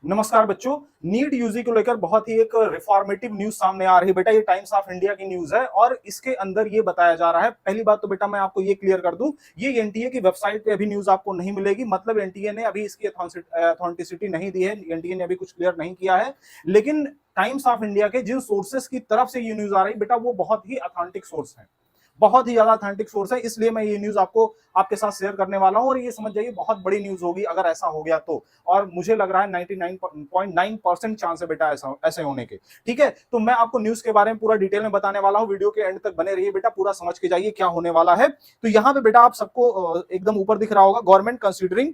नमस्कार बच्चों। NEET UG को लेकर बहुत ही एक रिफॉर्मेटिव न्यूज सामने आ रही है बेटा। ये टाइम्स ऑफ इंडिया की न्यूज है और इसके अंदर ये बताया जा रहा है। पहली बात तो बेटा मैं आपको ये क्लियर कर दूं, ये एनटीए की वेबसाइट पे अभी न्यूज आपको नहीं मिलेगी। मतलब एनटीए ने अभी इसकी अथॉन्टिसिटी नहीं दी है, एनटीए ने अभी कुछ क्लियर नहीं किया है। लेकिन टाइम्स ऑफ इंडिया के जिन सोर्सेस की तरफ से ये न्यूज आ रही बेटा, वो बहुत ही अथेंटिक सोर्स है, बहुत ही ज्यादा अथेंटिक सोर्स है। इसलिए मैं ये न्यूज आपको आपके साथ शेयर करने वाला हूं और ये समझ जाइए बहुत बड़ी न्यूज होगी अगर ऐसा हो गया तो। और मुझे लग रहा है 99.9% चांस है बेटा ऐसा ऐसे होने के। ठीक है, तो मैं आपको न्यूज के बारे में पूरा डिटेल में बताने वाला हूं। वीडियो के एंड तक बने रहिए बेटा, पूरा समझ के जाइए क्या होने वाला है। तो यहाँ पे बेटा आप सबको एकदम ऊपर दिख रहा होगा, government considering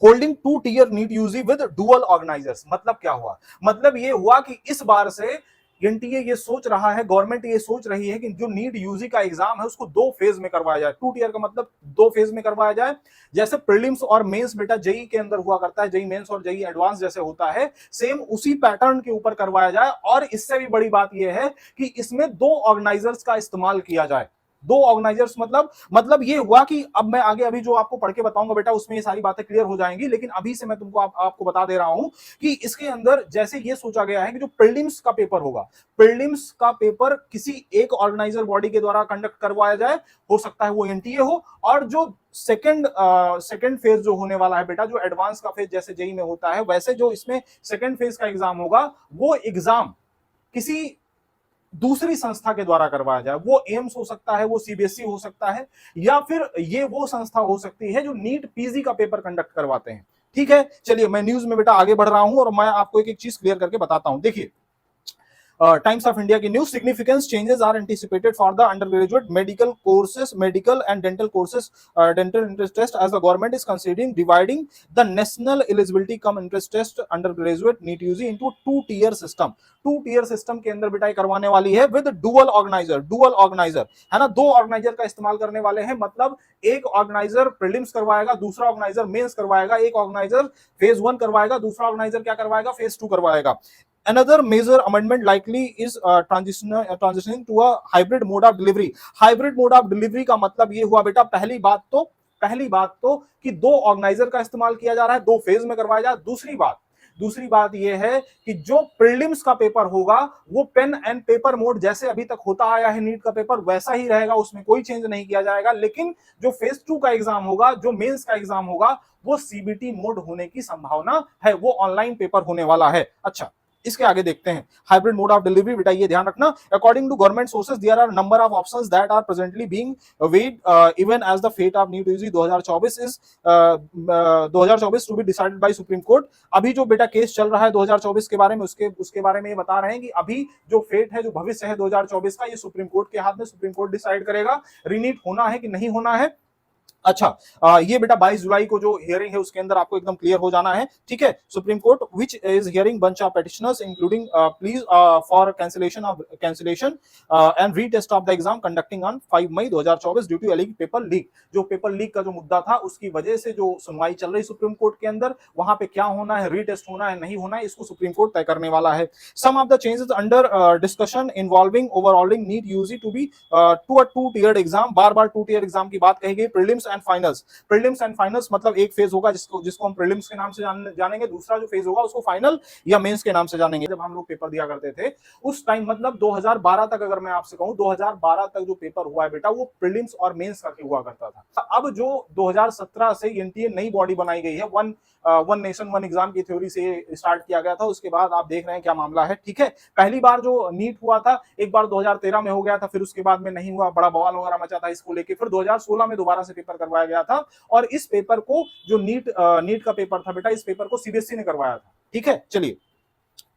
holding 2 tier NEET UG with dual organisers. मतलब क्या हुआ? मतलब ये हुआ कि इस बार से एनटीए ये सोच रहा है, गवर्नमेंट ये सोच रही है कि जो नीट यूजी का एग्जाम है उसको 2 फेज में करवाया जाए। 2 tier का मतलब 2 फेज में करवाया जाए। जैसे प्रीलिम्स और मेंस बेटा जेई के अंदर हुआ करता है, जेई मेंस और जेई एडवांस जैसे होता है, सेम उसी पैटर्न के ऊपर करवाया जाए। और इससे भी बड़ी बात यह है कि इसमें 2 ऑर्गेनाइजर्स का इस्तेमाल किया जाए। 2 ऑर्गेनाइजर्स मतलब ये हुआ कि अब मैं आगे अभी जो आपको पढ़ के बताऊंगा बेटा उसमें ये सारी बातें क्लियर हो जाएंगी। लेकिन अभी से मैं तुमको आपको बता दे रहा हूं कि इसके अंदर जैसे ये सोचा गया है कि जो प्रीलिम्स का पेपर होगा, प्रीलिम्स का पेपर किसी एक ऑर्गेनाइजर बॉडी के द्वारा कंडक्ट करवाया जाए। हो सकता है वो एनटीए हो। और जो सेकंड फेज जो होने वाला है बेटा, जो एडवांस का फेज जैसे जेई में होता है, वैसे जो इसमें सेकंड फेज का एग्जाम होगा, वो एग्जाम किसी दूसरी संस्था के द्वारा करवाया जाए। वो एम्स हो सकता है, वो सीबीएसई हो सकता है, या फिर ये वो संस्था हो सकती है जो नीट पीजी का पेपर कंडक्ट करवाते हैं। ठीक है, चलिए मैं न्यूज में बेटा आगे बढ़ रहा हूं और मैं आपको एक एक चीज क्लियर करके बताता हूं। देखिए, Times of India की news, significant changes are anticipated for the undergraduate medical courses, medical and dental courses, dental interest test, as the government is considering dividing the national eligibility cum interest test undergraduate NEET UG into 2 tier system। 2 tier system के अंदर बेटा करवाने वाली है with dual organiser है ना, 2 organiser का इस्तेमाल करने वाले हैं। मतलब एक ऑर्गेनाइजर प्रीलिम्स करवाएगा, दूसरा ऑर्गेनाइजर मेंस करवाएगा, एक ऑर्गेनाइजर फेज 1 करवाएगा, दूसरा ऑर्गेनाइजर क्या करवाएगा, फेज 2 करवाएगा। Another major amendment likely is transitioning to a hybrid mode of delivery। hybrid mode of delivery का मतलब ये हुआ बेटा, पहली बात तो कि 2 ऑर्गेनाइजर का इस्तेमाल किया जा रहा है, 2 फेज में करवाया जा रहा है। दूसरी बात यह है कि जो प्रीलिम्स का पेपर होगा वो पेन एंड पेपर मोड जैसे अभी तक होता आया है नीट का पेपर वैसा ही रहेगा, उसमें कोई चेंज नहीं किया जाएगा। लेकिन जो फेज 2 का एग्जाम होगा, जो मेंस का एग्जाम होगा, वो सीबीटी मोड होने की संभावना है, वो ऑनलाइन पेपर होने वाला है। अच्छा, इसके आगे देखते हैं। हाइब्रिड मोड ऑफ डिलीवरी बेटा ये ध्यान रखना, according to government sources there are number of options that are presently being weighed even as the fate of NEET UG 2024 is 2024 to be decided by Supreme Court. अभी जो बेटा case चल रहा है 2024 के बारे में, उसके बारे में ये बता रहे हैं कि अभी जो फेट है, जो भविष्य है 2024 का, ये सुप्रीम कोर्ट के हाथ में, सुप्रीम कोर्ट डिसाइड करेगा रीनीट होना है कि नहीं होना है। अच्छा, ये बेटा 22 जुलाई को जो हियरिंग है उसके अंदर आपको एकदम क्लियर हो जाना है। ठीक है, supreme court which is hearing bunch of petitioners including pleas for cancellation and retest of the exam conducting on 5 May 2024 due to एलिग पेपर लीक। जो पेपर लीक का जो मुद्दा था उसकी वजह से जो सुनवाई चल रही सुप्रीम कोर्ट के अंदर, वहां पे क्या होना है, रीटेस्ट होना है नहीं होना है, इसको सुप्रीम कोर्ट तय करने वाला है। Some of the changes under discussion involving overhauling NEET UG to be to a 2 tiered exam. बार-बार 2 tier एग्जाम की बात कही गई। Prelims and finals, prelims and finals मतलब एक फेज होगा जिसको हम प्रीलिम्स के नाम से जानेंगे, दूसरा जो फेज होगा उसको फाइनल या मेंस के नाम से जानेंगे। जब हम लोग पेपर दिया करते थे उस टाइम, मतलब 2012 तक, अगर मैं आपसे कहूं 2012 तक जो पेपर हुआ है बेटा, वो प्रीलिम्स और मेंस का हुआ करता था। अब जो 2017 से एनटीए नई बॉडी बनाई गई है, वन नेशन वन एग्जाम की थ्योरी से स्टार्ट किया गया था। उसके बाद आप देख रहे हैं क्या मामला है। ठीक है, पहली बार जो नीट हुआ था, एक बार 2013 में हो गया था, फिर उसके बाद में नहीं हुआ, बड़ा बवाल वगैरह मचा था इसको लेके। फिर 2016 में दोबारा से पेपर करवाया गया था और इस पेपर को, जो नीट का पेपर था बेटा, इस पेपर को सीबीएसई ने करवाया था। ठीक है, चलिए,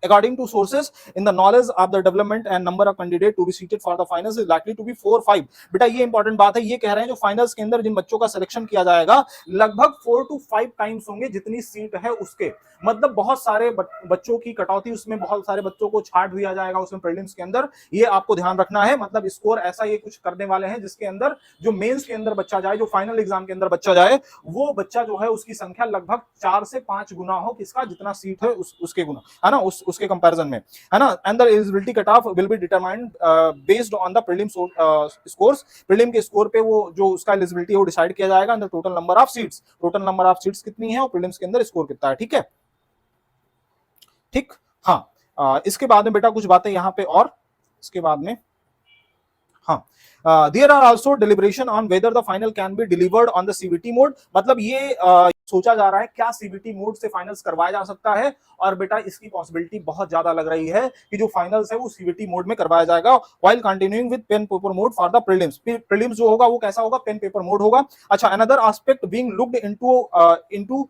according to sources in the knowledge of the development and number of candidate to be seated for the finals is likely to be 4-5। बेटा ये इंपॉर्टेंट बात है, ये कह रहे हैं जो फाइनल्स के अंदर जिन बच्चों का सिलेक्शन किया जाएगा, लगभग 4 to 5 टाइम्स होंगे जितनी सीट है उसके। मतलब बहुत सारे बच्चों की कटौती, उसमें बहुत सारे बच्चों को छाट दिया जाएगा उसमें प्रीलिम्स के अंदर। ये आपको ध्यान रखना है। मतलब स्कोर ऐसा ये कुछ करने वाले हैं जिसके अंदर जो मेंस के अंदर बच्चा जाए, जो फाइनल एग्जाम के अंदर बच्चा जाए, वो बच्चा जो है उसकी संख्या लगभग 4 से 5 गुना हो, किसका, जितना सीट है उसके गुना, है ना, उसके कंपैरिजन में, है ना। And the eligibility cut off will be determined based on the prelim scores. Prelim के स्कोर पे वो जो उसका एलिजिबिलिटी है वो डिसाइड किया जाएगा। And the total number of seats कितनी है और प्रीलिम्स के अंदर स्कोर कितना है। ठीक है, ठीक। हाँ, इसके बाद में बेटा कुछ बातें यहाँ पे और इसके बाद में, हाँ, there are also deliberation on whether the final can be delivered on the CBT mode. मतलब ये सोचा जा रहा है क्या सीबीटी मोड से फाइनल्स करवाया जा सकता है, और बेटा इसकी पॉसिबिलिटी बहुत ज्यादा लग रही है कि जो फाइनल्स है वो सीबीटी मोड में करवाया जाएगा, while continuing with pen paper mode for the prelims. Prelims जो होगा वो कैसा होगा, पेन पेपर मोड होगा। अच्छा, another aspect being looked into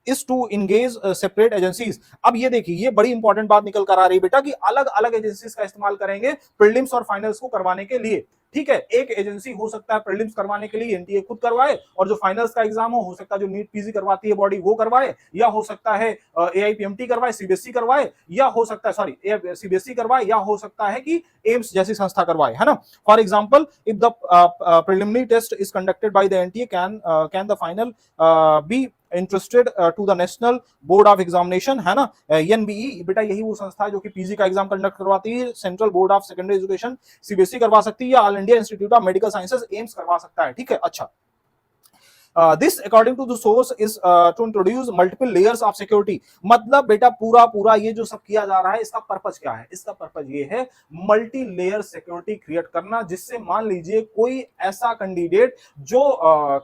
is to engage separate agencies. अब ये देखिए, ये बड़ी इंपॉर्टेंट बात निकल कर आ रही है बेटा कि अलग अलग एजेंसीज का इस्तेमाल करेंगे प्रीलिम्स और फाइनल्स को करवाने के लिए। ठीक है, एक एजेंसी हो सकता है प्रीलिम्स करवाने के लिए एनटीए खुद करवाए, और जो फाइनल्स का एग्जाम हो सकता है जो नीट पीजी करवाती है बॉडी वो करवाए, या हो सकता है एआईपीएमटी करवाए, सीबीएसई करवाए, या हो सकता है सॉरी सीबीएसई करवाए, या हो सकता है कि एम्स जैसी संस्था करवाए, है ना। For example, if the preliminary test is conducted by the NTA, can the final be interested to the National Board of Examination, है ना। एनबीई बेटा यही वो संस्था है जो कि पीजी का एग्जाम कंडक्ट करवाती है। Central board of secondary education CBSE करवा सकती है, या all India institute of medical sciences AIIMS करवा सकता है। ठीक है, अच्छा। This according to the source is to introduce multiple layers of security। मतलब बेटा पूरा पूरा ये जो सब किया जा रहा है इसका पर्पज क्या है, इसका पर्पज ये है मल्टी लेयर सिक्योरिटी क्रिएट करना, जिससे मान लीजिए कोई ऐसा कैंडिडेट जो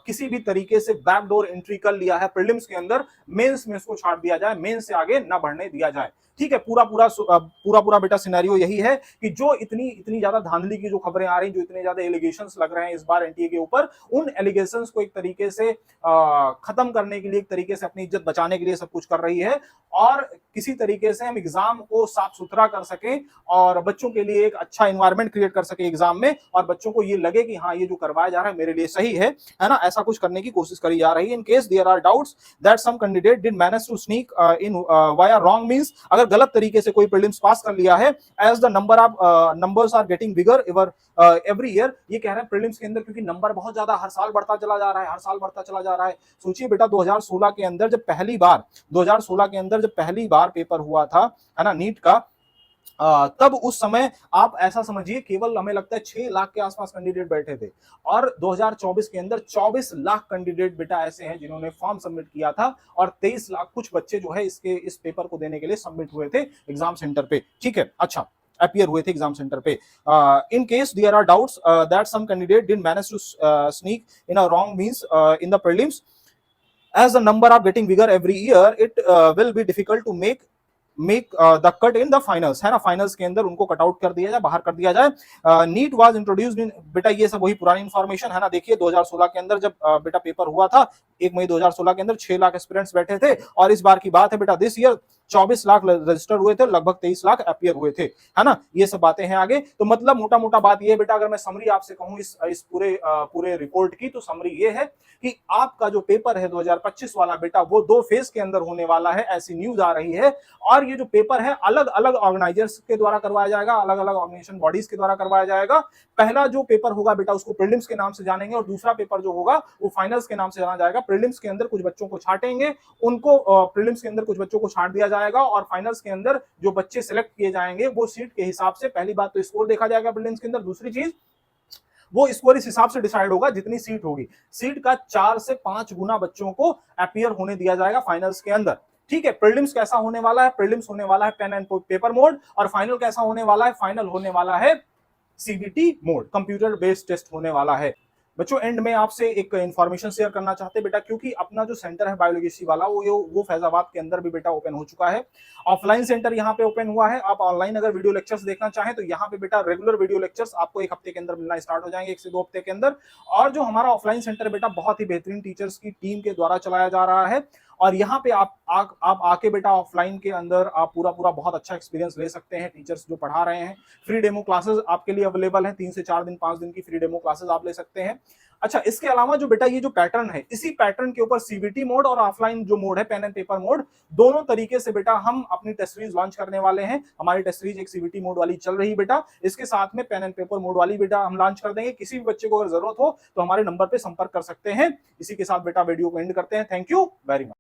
किसी भी तरीके से बैकडोर एंट्री कर लिया है प्रीलिम्स के अंदर, मेंस में उसको छाड़ दिया जाए, मेंस से आगे ना बढ़ने दिया जाए। ठीक है, पूरा पूरा बेटा सिनेरियो यही है कि जो इतनी इतनी ज्यादा धांधली की जो खबरें आ रही, जो इतने ज्यादा एलिगेशंस लग रहे हैं इस बार एनटीए के ऊपर, उन एलिगेशंस को एक तरीके से खत्म करने के लिए, एक तरीके से अपनी इज्जत बचाने के लिए सब कुछ कर रही है, और किसी तरीके से हम एग्जाम को साफ सुथरा कर सकें और बच्चों के लिए एक अच्छा एनवायरनमेंट क्रिएट कर सके एग्जाम में, और बच्चों को ये लगे कि हाँ ये जो करवाया जा रहा है मेरे लिए सही है ना। ऐसा कुछ करने की कोशिश करी जा रही है। In case there are doubts that some candidate did manage to sneak in via wrong means, अगर गलत तरीके से कोई प्रीलिम्स पास कर लिया है, as the numbers are getting bigger every year. ये कह रहे हैं प्रीलिम्स के अंदर क्योंकि नंबर बहुत ज्यादा हर साल बढ़ता चला जा रहा है, हर साल बढ़ता चला जा रहा है। सोचिए बेटा 2016 के अंदर जब पहली बार पेपर हुआ था, है ना, नीट का, तब उस समय आप ऐसा समझिए केवल हमें लगता है 6 लाख के आसपास कैंडिडेट बैठे थे, और 2024 के अंदर 24 लाख कैंडिडेट बेटा ऐसे हैं जिन्होंने फॉर्म सबमिट किया था, और 23 लाख कुछ बच्चे जो है इस पेपर को देने के लिए सबमिट हुए थे एग्जाम सेंटर पे। ठीक है, अच्छा, अपीयर हुए थे एग्जाम सेंटर पे। In case there are doubts that some candidate did manage to sneak in a wrong means in the prelims, as the number are getting bigger every year, it will be difficult to make the cut in the finals, है ना। Finals के अंदर उनको cut out कर दिया जाए, बाहर कर दिया जाए। नीट वाज इंट्रोड्यूस्ड इन, बेटा ये सब वही पुरानी इंफॉर्मेशन है ना। देखिए 2016 के अंदर जब बेटा पेपर हुआ था 1 मई 2016 के अंदर 6 लाख एस्पिरेंट्स बैठे थे, और इस बार की बात है बेटा दिस ईयर 24 लाख रजिस्टर हुए थे, लगभग 23 लाख अपीयर हुए थे, है ना। ये सब बातें हैं आगे। तो मतलब मोटा मोटा बात ये बेटा, अगर मैं समरी आपसे कहूं इस पूरे रिपोर्ट की, तो समरी ये है कि आपका जो पेपर है 2025 वाला बेटा वो 2 फेज के अंदर होने वाला है, ऐसी न्यूज आ रही है। और ये जो पेपर है अलग अलग ऑर्गेनाइजर्स के द्वारा करवाया जाएगा, अलग अलग ऑर्गेनाइजेशन बॉडीज के द्वारा करवाया जाएगा। पहला जो पेपर होगा बेटा उसको प्रीलिम्स के नाम से जानेंगे, और दूसरा पेपर जो होगा वो फाइनल्स के नाम से जाना जाएगा। प्रीलिम्स के अंदर कुछ बच्चों को छाटेंगे, उनको प्रीलिम्स के अंदर कुछ बच्चों को छाट दिया जाएगा, और फाइनल्स के अंदर जो बच्चे सिलेक्ट किए जाएंगे वो सीट के हिसाब से, पहली बात तो स्कोर देखा जाएगा प्रीलिम्स के अंदर, दूसरी चीज वो स्कोर इस हिसाब से डिसाइड होगा जितनी सीट होगी, सीट का 4 से 5 गुना बच्चों को अपीयर होने दिया जाएगा फाइनल्स के अंदर। ठीक है, प्रीलिम्स कैसा होने वाला है, प्रीलिम्स होने वाला है पेन एंड पेपर मोड, और फाइनल कैसा होने वाला है, फाइनल होने वाला है CBT mode, computer based test होने वाला है। बच्चों एंड में आपसे एक इन्फॉर्मेशन शेयर करना चाहते बेटा, क्योंकि अपना जो सेंटर है बायोलॉजी वाला वो फैजाबाद के अंदर भी बेटा ओपन हो चुका है। ऑफलाइन सेंटर यहाँ पे ओपन हुआ है। आप ऑनलाइन अगर वीडियो लेक्चर्स देखना चाहें तो यहाँ पे बेटा रेगुलर वीडियो लेक्चर्स आपको 1 हफ्ते के अंदर मिलना स्टार्ट हो जाएंगे, 1 से 2 हफ्ते के अंदर। और जो हमारा ऑफलाइन सेंटर बेटा बहुत ही बेहतरीन टीचर्स की टीम के द्वारा चलाया जा रहा है, और यहाँ पे आप आके बेटा ऑफलाइन के अंदर आप पूरा बहुत अच्छा एक्सपीरियंस ले सकते हैं। टीचर्स जो पढ़ा रहे हैं, फ्री डेमो क्लासेस आपके लिए अवेलेबल है, 3 से 4 दिन 5 दिन की फ्री डेमो क्लासेस आप ले सकते हैं। अच्छा, इसके अलावा जो बेटा ये जो पैटर्न है, इसी पैटर्न के ऊपर सीबीटी मोड और ऑफलाइन जो मोड है पेन एंड पेपर मोड, दोनों तरीके से बेटा हम अपनी टेस्ट सीरीज लॉन्च करने वाले हैं। हमारी टेस्ट सीरीज एक सीबीटी मोड वाली चल रही बेटा, इसके साथ में पेन एंड पेपर मोड वाली बेटा हम लॉन्च कर देंगे। किसी भी बच्चे को अगर जरूरत हो तो हमारे नंबर पे संपर्क कर सकते हैं। इसी के साथ बेटा वीडियो को एंड करते हैं। Thank you very much.